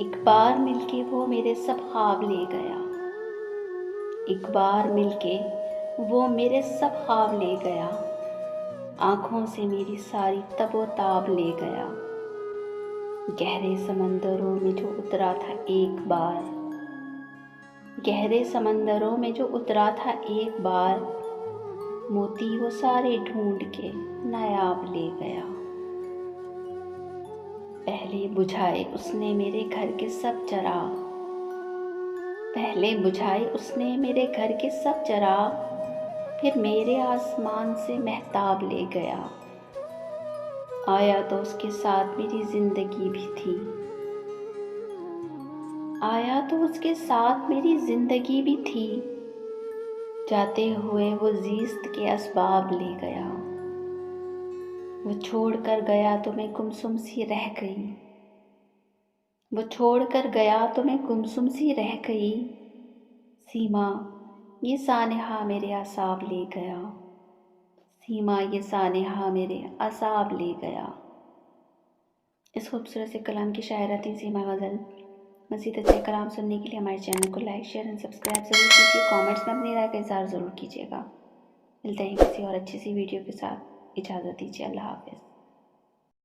एक बार मिलके वो मेरे सब ख्वाब ले गया। एक बार मिलके वो मेरे सब ख्वाब ले गया। आँखों से मेरी सारी तबो-ताब ले गया। गहरे समंदरों में जो उतरा था एक बार, गहरे समंदरों में जो उतरा था एक बार, मोती वो सारे ढूंढ के नायाब ले गया। पहले बुझाए उसने मेरे घर के सब चिराग, पहले बुझाए उसने मेरे घर के सब चिराग, फिर मेरे आसमान से महताब ले गया। आया तो उसके साथ मेरी जिंदगी भी थी, आया तो उसके साथ मेरी जिंदगी भी थी। जाते हुए वो ज़िस्त के असबाब ले गया। वो छोड़ कर गया तो मैं गुमसुम सी रह गई। वो छोड़ कर गया तो मैं गुमसुम सी रह गई। सीमा ये सानेहा मेरे असाब ले गया। सीमा ये सानेहा मेरे असाब ले गया। इस खूबसूरत से कलाम की शायरा थी सीमा गज़ल। मज़ीद अच्छे कलाम सुनने के लिए हमारे चैनल को लाइक, शेयर एंड सब्सक्राइब ज़रूर कीजिए। कमेंट्स में अपनी राय का इज़हार ज़रूर कीजिएगा। मिलते हैं किसी और अच्छी सी वीडियो के साथ। इजाज़त दीजिए। अल्लाह हाफ़िज़।